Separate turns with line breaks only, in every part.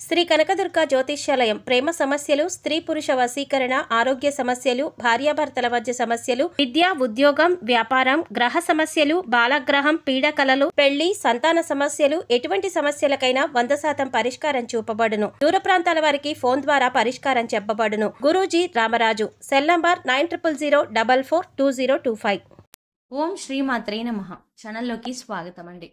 శ్రీ కనకదుర్గ జ్యోతిష్యాలయం ప్రేమ సమస్యలు, స్త్రీ పురుష వశీకరణ, ఆరోగ్య సమస్యలు, భార్యాభర్తల మధ్య సమస్యలు, విద్య, ఉద్యోగం, వ్యాపారం, గ్రహ సమస్యలు, బాలగ్రహం, పీడకలలు, పెళ్లి, సంతాన సమస్యలు, ఎటువంటి సమస్యలకైనా 100% పరిష్కారం చూపబడును. దూర ప్రాంతాల వారికి ఫోన్ ద్వారా పరిష్కారం చెప్పబడును. గురూజీ రామరాజు. Cell number 9000442025.
ఓం శ్రీమాత్రే నమః. ఛానల్లోకి స్వాగతం అండి.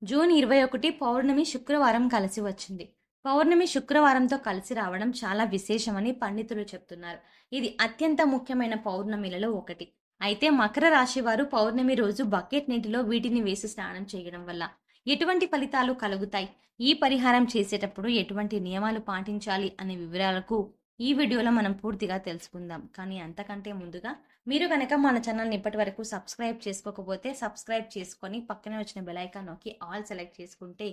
జూన్ 21 పౌర్ణమి శుక్రవారం కలిసి వచ్చింది. పౌర్ణమి శుక్రవారంతో కలిసి రావడం చాలా విశేషమని పండితులు చెప్తున్నారు. ఇది అత్యంత ముఖ్యమైన పౌర్ణమిలలో ఒకటి. అయితే మకర రాశి వారు పౌర్ణమి రోజు బకెట్ నీటిలో వీటిని వేసి స్నానం చేయడం వల్ల ఎటువంటి ఫలితాలు కలుగుతాయి, ఈ పరిహారం చేసేటప్పుడు ఎటువంటి నియమాలు పాటించాలి అనే వివరాలకు ఈ వీడియోలో మనం పూర్తిగా తెలుసుకుందాం. కానీ అంతకంటే ముందుగా మీరు కనుక మన ఛానల్ని ఇప్పటి వరకు సబ్స్క్రైబ్ చేసుకోకపోతే సబ్స్క్రైబ్ చేసుకొని పక్కనే వచ్చిన బెల్ ఐకాన్ నొక్కి ఆల్ సెలెక్ట్ చేసుకుంటే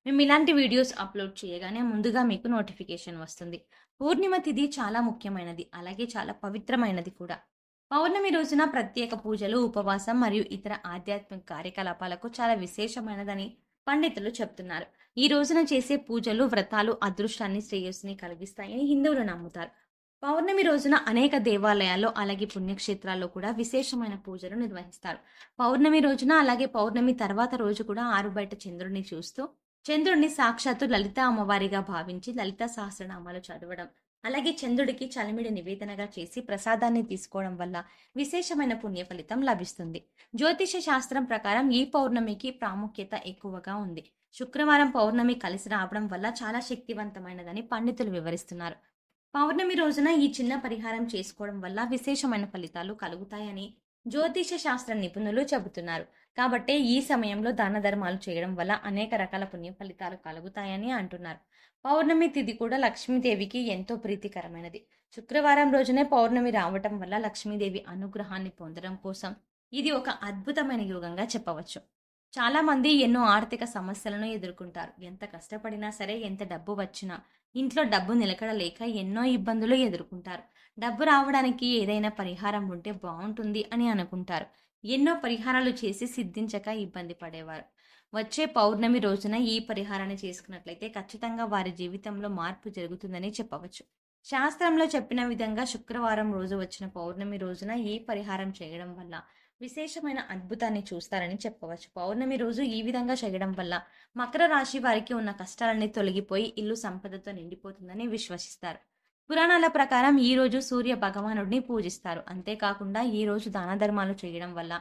మేము ఇలాంటి వీడియోస్ అప్లోడ్ చేయగానే ముందుగా మీకు నోటిఫికేషన్ వస్తుంది. పూర్ణిమ తిథి చాలా ముఖ్యమైనది, అలాగే చాలా పవిత్రమైనది కూడా. పౌర్ణమి రోజున ప్రత్యేక పూజలు, ఉపవాసం మరియు ఇతర ఆధ్యాత్మిక కార్యకలాపాలకు చాలా విశేషమైనదని పండితులు చెప్తున్నారు. ఈ రోజున చేసే పూజలు, వ్రతాలు అదృష్టాన్ని, శ్రేయస్సుని కలిగిస్తాయని హిందువులు నమ్ముతారు. పౌర్ణమి రోజున అనేక దేవాలయాల్లో అలాగే పుణ్యక్షేత్రాల్లో కూడా విశేషమైన పూజలు నిర్వహిస్తారు. పౌర్ణమి రోజున అలాగే పౌర్ణమి తర్వాత రోజు కూడా ఆరుబయట చంద్రుడిని చూస్తూ చంద్రుడిని సాక్షాత్తు లలిత అమ్మవారిగా భావించి లలిత సహస్రనామాలు చదవడం, అలాగే చంద్రుడికి చలిమిడి నివేదనగా చేసి ప్రసాదాన్ని తీసుకోవడం వల్ల విశేషమైన పుణ్య ఫలితం లభిస్తుంది. జ్యోతిష శాస్త్రం ప్రకారం ఈ పౌర్ణమికి ప్రాముఖ్యత ఎక్కువగా ఉంది. శుక్రవారం పౌర్ణమి కలిసి రావడం వల్ల చాలా శక్తివంతమైనదని పండితులు వివరిస్తున్నారు. పౌర్ణమి రోజున ఈ చిన్న పరిహారం చేసుకోవడం వల్ల విశేషమైన ఫలితాలు కలుగుతాయని జ్యోతిష శాస్త్ర నిపుణులు చెబుతున్నారు. కాబట్టి ఈ సమయంలో దాన ధర్మాలు చేయడం వల్ల అనేక రకాల పుణ్య ఫలితాలు కలుగుతాయని అంటున్నారు. పౌర్ణమి తిథి కూడా లక్ష్మీదేవికి ఎంతో ప్రీతికరమైనది. శుక్రవారం రోజునే పౌర్ణమి రావటం వల్ల లక్ష్మీదేవి అనుగ్రహాన్ని పొందడం కోసం ఇది ఒక అద్భుతమైన యోగంగా చెప్పవచ్చు. చాలా మంది ఎన్నో ఆర్థిక సమస్యలను ఎదుర్కొంటారు. ఎంత కష్టపడినా సరే, ఎంత డబ్బు వచ్చినా ఇంట్లో డబ్బు నిలకడ లేక ఎన్నో ఇబ్బందులు ఎదుర్కొంటారు. డబ్బు రావడానికి ఏదైనా పరిహారం ఉంటే బాగుంటుంది అని అనుకుంటారు. ఎన్నో పరిహారాలు చేసి సిద్ధించక ఇబ్బంది పడేవారు. వచ్చే పౌర్ణమి రోజున ఈ పరిహారాన్ని చేసుకున్నట్లయితే ఖచ్చితంగా వారి జీవితంలో మార్పు జరుగుతుందని చెప్పవచ్చు. శాస్త్రంలో చెప్పిన విధంగా శుక్రవారం రోజు వచ్చిన పౌర్ణమి రోజున ఈ పరిహారం చేయడం వల్ల విశేషమైన అద్భుతాన్ని చూస్తారని చెప్పవచ్చు. పౌర్ణమి రోజు ఈ విధంగా చేయడం వల్ల మకర రాశి వారికి ఉన్న కష్టాలన్నీ తొలగిపోయి ఇల్లు సంపదతో నిండిపోతుందని విశ్వసిస్తారు. పురాణాల ప్రకారం ఈ రోజు సూర్య భగవానుడిని పూజిస్తారు. అంతేకాకుండా ఈ రోజు దాన ధర్మాలు చేయడం వల్ల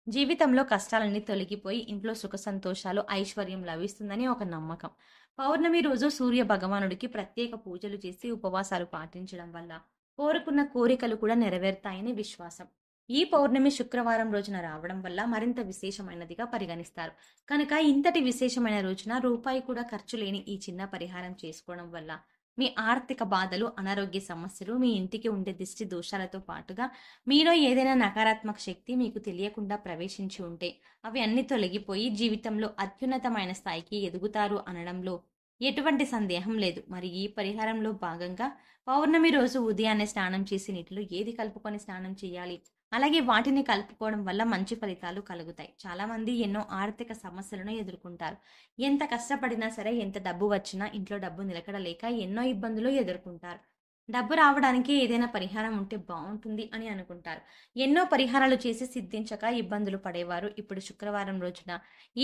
జీవితంలో కష్టాలన్నీ తొలగిపోయి ఇంట్లో సుఖ సంతోషాలు, ఐశ్వర్యం లభిస్తుందని ఒక నమ్మకం. పౌర్ణమి రోజు సూర్య భగవానుడికి ప్రత్యేక పూజలు చేసి ఉపవాసాలు పాటించడం వల్ల కోరుకున్న కోరికలు కూడా నెరవేరుతాయని విశ్వాసం. ఈ పౌర్ణమి శుక్రవారం రోజున రావడం వల్ల మరింత విశేషమైనదిగా పరిగణిస్తారు. కనుక ఇంతటి విశేషమైన రోజున రూపాయి కూడా ఖర్చు లేని ఈ చిన్న పరిహారం చేసుకోవడం వల్ల మీ ఆర్థిక బాధలు, అనారోగ్య సమస్యలు, మీ ఇంటికి ఉండే దిష్టి దోషాలతో పాటుగా మీలో ఏదైనా నకారాత్మక శక్తి మీకు తెలియకుండా ప్రవేశించి ఉంటే అవి అన్ని తొలగిపోయి జీవితంలో అత్యున్నతమైన స్థాయికి ఎదుగుతారు అనడంలో ఎటువంటి సందేహం లేదు. మరి ఈ పరిహారంలో భాగంగా పౌర్ణమి రోజు ఉదయాన్నే స్నానం చేసి నీటిలో ఏది కలుపుకొని స్నానం చేయాలి, అలాగే వాటిని కలుపుకోవడం వల్ల మంచి ఫలితాలు కలుగుతాయి. చాలా మంది ఎన్నో ఆర్థిక సమస్యలను ఎదుర్కొంటారు. ఎంత కష్టపడినా సరే, ఎంత డబ్బు వచ్చినా ఇంట్లో డబ్బు నిలకడ లేక ఎన్నో ఇబ్బందులు ఎదుర్కొంటారు. డబ్బు రావడానికి ఏదైనా పరిహారం ఉంటే బాగుంటుంది అని అనుకుంటారు. ఎన్నో పరిహారాలు చేసి సిద్ధించక ఇబ్బందులు పడేవారు ఇప్పుడు శుక్రవారం రోజున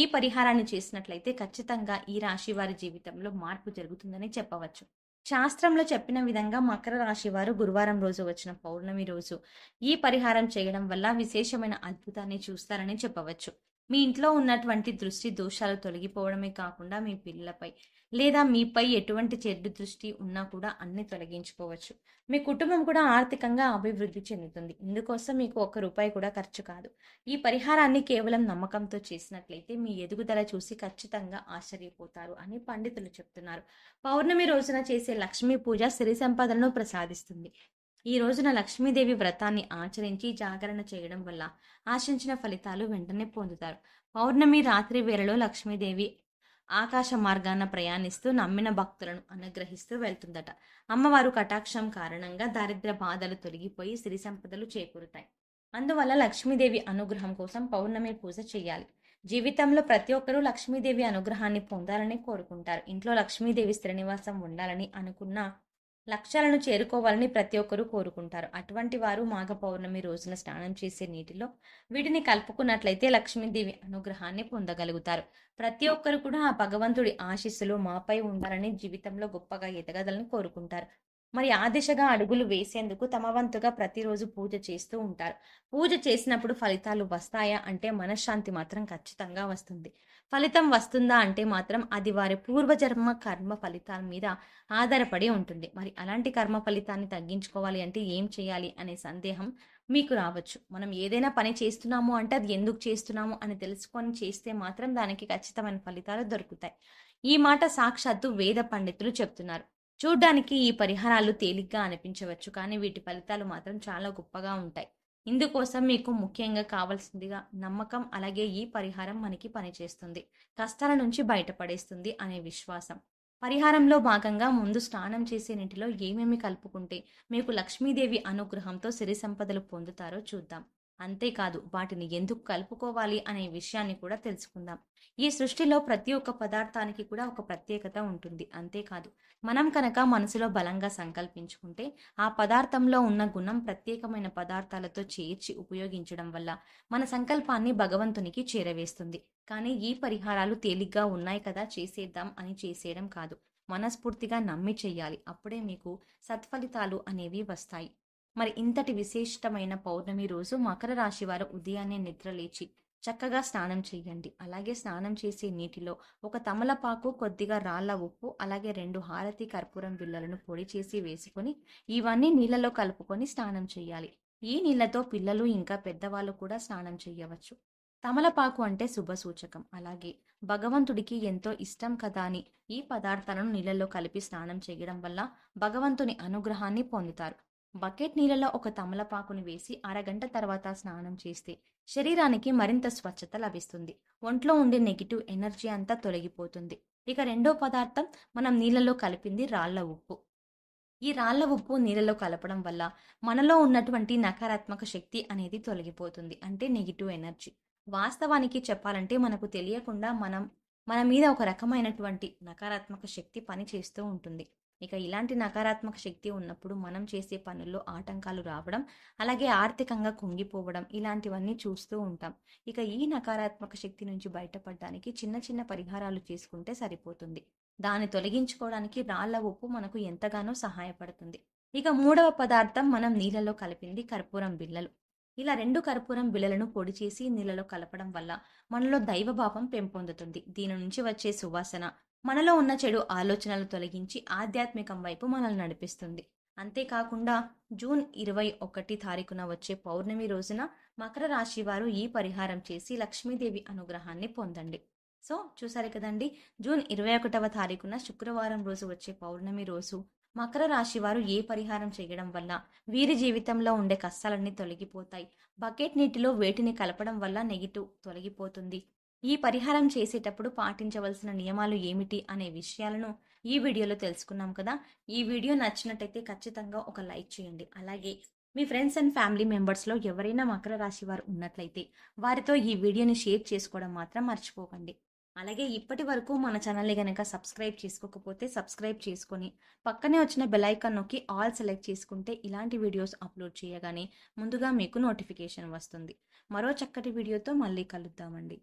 ఈ పరిహారాన్ని చేసినట్లయితే ఖచ్చితంగా ఈ రాశి వారి జీవితంలో మార్పు జరుగుతుందని చెప్పవచ్చు. శాస్త్రంలో చెప్పిన విధంగా మకర రాశి వారు గురువారం రోజు వచ్చిన పౌర్ణమి రోజు ఈ పరిహారం చేయడం వల్ల విశేషమైన అద్భుతాన్ని చూస్తారని చెప్పవచ్చు. మీ ఇంట్లో ఉన్నటువంటి దృష్టి దోషాలు తొలగిపోవడమే కాకుండా మీ పిల్లలపై లేదా మీపై ఎటువంటి చెడు దృష్టి ఉన్నా కూడా అన్ని తొలగించుకోవచ్చు. మీ కుటుంబం కూడా ఆర్థికంగా అభివృద్ధి చెందుతుంది. ఇందుకోసం మీకు ఒక్క రూపాయి కూడా ఖర్చు కాదు. ఈ పరిహారాన్ని కేవలం నమ్మకంతో చేసినట్లయితే మీ ఎదుగుదల చూసి ఖచ్చితంగా ఆశ్చర్యపోతారు అని పండితులు చెప్తున్నారు. పౌర్ణమి రోజున చేసే లక్ష్మీ పూజ సిరి సంపదలను ప్రసాదిస్తుంది. ఈ రోజున లక్ష్మీదేవి వ్రతాన్ని ఆచరించి జాగరణ చేయడం వల్ల ఆశించిన ఫలితాలు వెంటనే పొందుతారు. పౌర్ణమి రాత్రి వేళలో లక్ష్మీదేవి ఆకాశ మార్గాన ప్రయాణిస్తూ నమ్మిన భక్తులను అనుగ్రహిస్తూ వెళ్తుందట. అమ్మవారు కటాక్షం కారణంగా దారిద్ర్య బాధలు తొలగిపోయి సిరి సంపదలు చేకూరుతాయి. అందువల్ల లక్ష్మీదేవి అనుగ్రహం కోసం పౌర్ణమి పూజ చేయాలి. జీవితంలో ప్రతి ఒక్కరూ లక్ష్మీదేవి అనుగ్రహాన్ని పొందాలని కోరుకుంటారు. ఇంట్లో లక్ష్మీదేవి స్థిర నివాసం ఉండాలని అనుకున్న లక్ష్యాలను చేరుకోవాలని ప్రతి ఒక్కరూ కోరుకుంటారు. అటువంటి వారు మాఘ పౌర్ణమి రోజున స్నానం చేసే నీటిలో వీటిని కలుపుకున్నట్లయితే లక్ష్మీదేవి అనుగ్రహాన్ని పొందగలుగుతారు. ప్రతి ఒక్కరు కూడా ఆ భగవంతుడి ఆశీస్సులు మాపై ఉండాలని జీవితంలో గొప్పగా ఎదగదలని కోరుకుంటారు. మరి ఆ దిశగా అడుగులు వేసేందుకు తమ వంతుగా ప్రతిరోజు పూజ చేస్తూ ఉంటారు. పూజ చేసినప్పుడు ఫలితాలు వస్తాయా అంటే మనశ్శాంతి మాత్రం ఖచ్చితంగా వస్తుంది. ఫలితం వస్తుందా అంటే మాత్రం అది వారి పూర్వజన్మ కర్మ ఫలితాల మీద ఆధారపడి ఉంటుంది. మరి అలాంటి కర్మ ఫలితాన్ని తగ్గించుకోవాలి అంటే ఏం చేయాలి అనే సందేహం మీకు రావచ్చు. మనం ఏదైనా పని చేస్తున్నాము అంటే అది ఎందుకు చేస్తున్నాము అని తెలుసుకొని చేస్తే మాత్రం దానికి ఖచ్చితమైన ఫలితాలు దొరుకుతాయి. ఈ మాట సాక్షాత్తు వేద పండితులు చెప్తున్నారు. చూడ్డానికి ఈ పరిహారాలు తేలిగ్గా అనిపించవచ్చు, కానీ వీటి ఫలితాలు మాత్రం చాలా గొప్పగా ఉంటాయి. ఇందుకోసం మీకు ముఖ్యంగా కావాల్సిందిగా నమ్మకం, అలాగే ఈ పరిహారం మనకి పనిచేస్తుంది, కష్టాల నుంచి బయటపడేస్తుంది అనే విశ్వాసం. పరిహారంలో భాగంగా ముందు స్నానం చేసే నీటిలో ఏమేమి కలుపుకుంటే మీకు లక్ష్మీదేవి అనుగ్రహంతో సిరి సంపదలు పొందుతారో చూద్దాం. అంతేకాదు వాటిని ఎందుకు కలుపుకోవాలి అనే విషయాన్ని కూడా తెలుసుకుందాం. ఈ సృష్టిలో ప్రతి ఒక్క పదార్థానికి కూడా ఒక ప్రత్యేకత ఉంటుంది. అంతేకాదు మనం కనుక మనసులో బలంగా సంకల్పించుకుంటే ఆ పదార్థంలో ఉన్న గుణం ప్రత్యేకమైన పదార్థాలతో చేర్చి ఉపయోగించడం వల్ల మన సంకల్పాన్ని భగవంతునికి చేరవేస్తుంది. కానీ ఈ పరిహారాలు తేలిగ్గా ఉన్నాయి కదా చేసేద్దాం అని చేసేయడం కాదు. మనస్ఫూర్తిగా నమ్మి చెయ్యాలి. అప్పుడే మీకు సత్ఫలితాలు అనేవి వస్తాయి. మరి ఇంతటి విశిష్టమైన పౌర్ణమి రోజు మకర రాశి వారు ఉదయాన్నే నిద్ర లేచి చక్కగా స్నానం చేయండి. అలాగే స్నానం చేసే నీటిలో ఒక తమలపాకు, కొద్దిగా రాళ్ళ ఉప్పు, అలాగే 2 హారతి కర్పూరం బిళ్ళలను పొడి చేసి వేసుకొని ఇవన్నీ నీళ్ళలో కలుపుకొని స్నానం చేయాలి. ఈ నీళ్లతో పిల్లలు ఇంకా పెద్దవాళ్ళు కూడా స్నానం చేయవచ్చు. తమలపాకు అంటే శుభ సూచకం. అలాగే భగవంతుడికి ఎంతో ఇష్టం కదా అని ఈ పదార్థాలను నీళ్ళలో కలిపి స్నానం చేయడం వల్ల భగవంతుని అనుగ్రహాన్ని పొందుతారు. బకెట్ నీళ్ళలో ఒక తమలపాకుని వేసి అరగంట తర్వాత స్నానం చేస్తే శరీరానికి మరింత స్వచ్ఛత లభిస్తుంది. ఒంట్లో ఉండే నెగిటివ్ ఎనర్జీ అంతా తొలగిపోతుంది. ఇక రెండో పదార్థం మనం నీళ్ళలో కలిపింది రాళ్ల ఉప్పు. ఈ రాళ్ల ఉప్పు నీళ్ళలో కలపడం వల్ల మనలో ఉన్నటువంటి నకారాత్మక శక్తి అనేది తొలగిపోతుంది, అంటే నెగిటివ్ ఎనర్జీ. వాస్తవానికి చెప్పాలంటే మనకు తెలియకుండా మన మీద ఒక రకమైనటువంటి నకారాత్మక శక్తి పని చేస్తూ ఉంటుంది. ఇక ఇలాంటి నకారాత్మక శక్తి ఉన్నప్పుడు మనం చేసే పనుల్లో ఆటంకాలు రావడం, అలాగే ఆర్థికంగా కుంగిపోవడం ఇలాంటివన్నీ చూస్తూ ఉంటాం. ఇక ఈ నకారాత్మక శక్తి నుంచి బయటపడడానికి చిన్న చిన్న పరిహారాలు చేసుకుంటే సరిపోతుంది. దాన్ని తొలగించుకోవడానికి రాళ్ల ఉప్పు మనకు ఎంతగానో సహాయపడుతుంది. ఇక మూడవ పదార్థం మనం నీళ్ళలో కలిపింది కర్పూరం బిళ్ళలు. ఇలా 2 కర్పూరం బిళ్ళలను పొడి చేసి నీళ్ళలో కలపడం వల్ల మనలో దైవభావం పెంపొందుతుంది. దీని నుంచి వచ్చే సువాసన మనలో ఉన్న చెడు ఆలోచనలు తొలగించి ఆధ్యాత్మికం వైపు మనల్ని నడిపిస్తుంది. అంతేకాకుండా జూన్ 21 తారీఖున వచ్చే పౌర్ణమి రోజున మకర రాశి వారు ఈ పరిహారం చేసి లక్ష్మీదేవి అనుగ్రహాన్ని పొందండి. సో చూసారు కదండి, జూన్ 21వ తారీఖున శుక్రవారం రోజు వచ్చే పౌర్ణమి రోజు మకర రాశి వారు ఏ పరిహారం చేయడం వల్ల వీరి జీవితంలో ఉండే కష్టాలన్నీ తొలగిపోతాయి, బకెట్ నీటిలో వేటిని కలపడం వల్ల నెగిటివ్ తొలగిపోతుంది, ఈ పరిహారం చేసేటప్పుడు పాటించవలసిన నియమాలు ఏమిటి అనే విషయాలను ఈ వీడియోలో తెలుసుకున్నాం కదా. ఈ వీడియో నచ్చినట్టయితే ఖచ్చితంగా ఒక లైక్ చేయండి. అలాగే మీ ఫ్రెండ్స్ అండ్ ఫ్యామిలీ మెంబర్స్లో ఎవరైనా మకర రాశి వారు ఉన్నట్లయితే వారితో ఈ వీడియోని షేర్ చేసుకోవడం మాత్రం మర్చిపోకండి. అలాగే ఇప్పటి వరకు మన ఛానల్ని కనుక సబ్స్క్రైబ్ చేసుకోకపోతే సబ్స్క్రైబ్ చేసుకొని పక్కనే వచ్చిన బెల్ ఐకాన్ నొక్కి ఆల్ సెలెక్ట్ చేసుకుంటే ఇలాంటి వీడియోస్ అప్లోడ్ చేయగానే ముందుగా మీకు నోటిఫికేషన్ వస్తుంది. మరో చక్కటి వీడియోతో మళ్ళీ కలుద్దామండి.